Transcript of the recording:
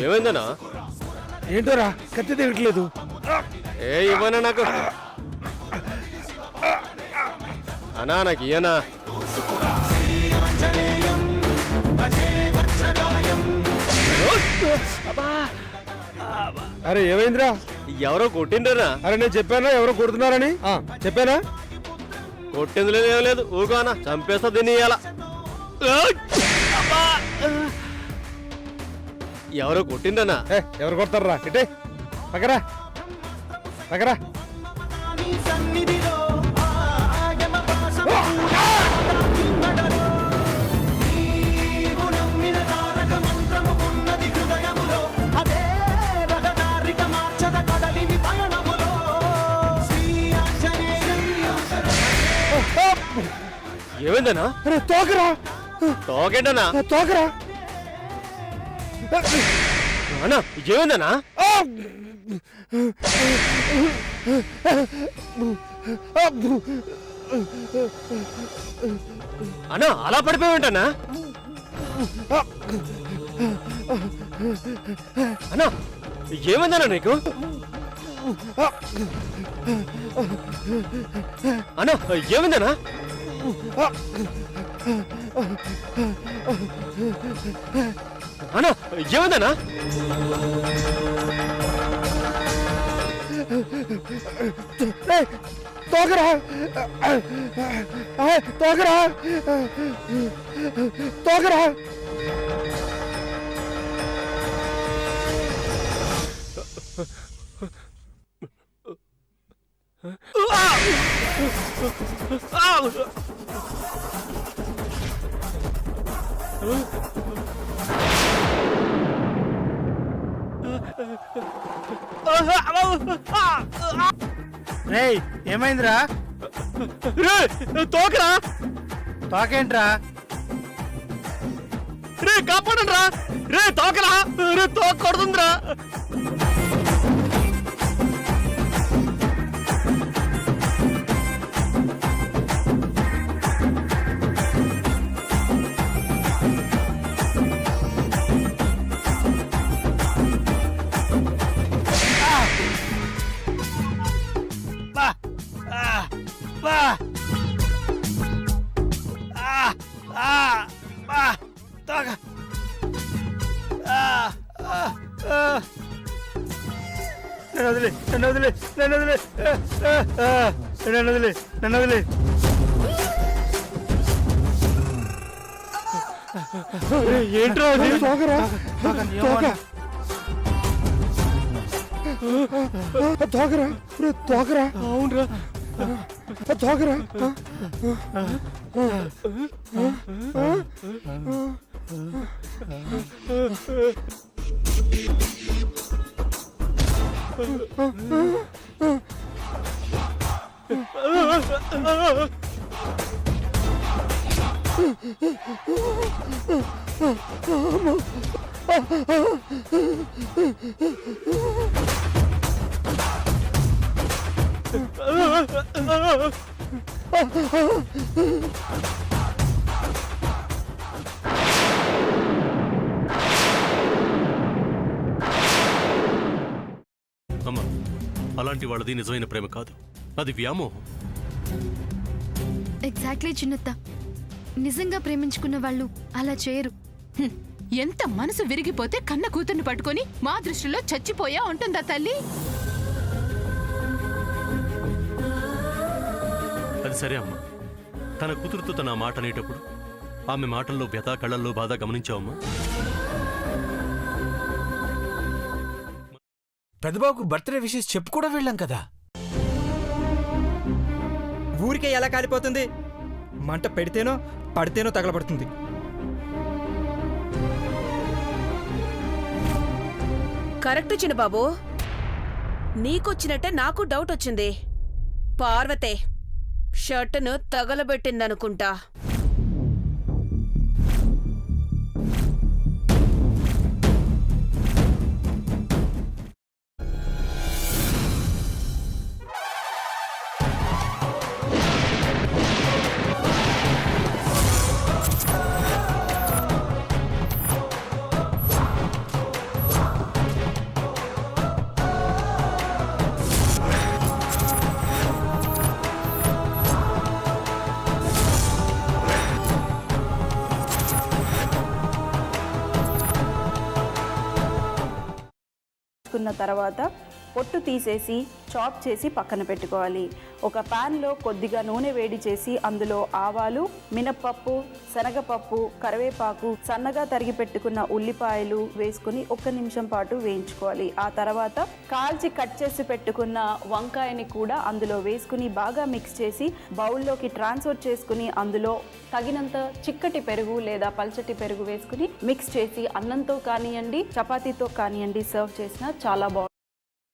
ఏమైందనా? ఏంటోరా కత్తి తిరగట్లేదు. ఏ ఇవ్వనా నాకు. అనా నాకు ఇయ్యనా. అరే ఏమైందిరా? ఎవరో కొట్టిండ్రనా? అరే నేను చెప్పానా ఎవరో కొడుతున్నారని? చెప్పానా? కొట్టింది లేదు ఏం లేదు. ఊగానా చంపేస్తా దీన్ని ఇయ్యాల. ఎవరో కొట్టిండ్రనా? ఎవరు కొడతారా? ఇటే పక్కరా పక్కరా. ఏమైందనా? తోకరా తోకేంటనా? తోకరా. అన్నా ఏమైందనా? అన్నా అలా పడిపోయావేంటన్నా? అన్నా ఏమైందన్నా నీకు? అన్నా ఏమైందనా? అన్నా ఏమైందనా? తోకరా తోకరా తోకరా. రేయ్ ఏమైందిరా? తోకరా. తోకేంట్రా? రే కాపాడండి రా. రే తోకరా. రే తోక కొడుతుందిరా. ఏంట్రా తోకరా తోకరా తోకరా. అవునరా తోకరా. అమ్మా అలాంటి వాళ్ళది నిజమైన ప్రేమ కాదు, అది వ్యామోహం. ఎగ్జాక్ట్లీ చిన్నత్త. నిజంగా ప్రేమించుకున్న వాళ్ళు అలా చేయరు. ఎంత మనసు విరిగిపోతే కన్న కూతుర్ని పట్టుకొని మా దృష్టిలో చచ్చిపోయా ఉంటుందా తల్లి? అది సరే అమ్మా, తన కూతురుతో తన మాట అనేటప్పుడు ఆమె మాటల్లో వ్యథ, కళ్ళల్లో బాధ గమనించావమ్మా? పెద్దబాబుకు బర్త్డే విషెస్ చెప్పు కూడా వెళ్ళాం కదా. ఊరికే ఎలా కాలిపోతుంది? మంట పెడితేనో పడితేనో తగలబడుతుంది. కరెక్ట్ చిన్నబాబు, నీకొచ్చినట్టే నాకు డౌట్ వచ్చింది. పార్వతే షర్టును తగలబెట్టిందనుకుంటా. కాల్చుకున్న తర్వాత పొట్టు తీసేసి చాప్ చేసి పక్కన పెట్టుకోవాలి. ఒక ప్యాన్లో కొద్దిగా నూనె వేడి చేసి అందులో ఆవాలు, మినప్పప్పు, శనగపప్పు, కరివేపాకు, సన్నగా తరిగి పెట్టుకున్న ఉల్లిపాయలు వేసుకుని 1 నిమిషం పాటు వేయించుకోవాలి. ఆ తర్వాత కాల్చి కట్ చేసి పెట్టుకున్న వంకాయని కూడా అందులో వేసుకుని బాగా మిక్స్ చేసి బౌల్లోకి ట్రాన్స్ఫర్ చేసుకుని అందులో తగినంత చిక్కటి పెరుగు లేదా పల్చటి పెరుగు వేసుకుని మిక్స్ చేసి అన్నంతో కానివ్వండి, చపాతీతో కానివ్వండి సర్వ్ చేసినా చాలా బాగుంటుంది.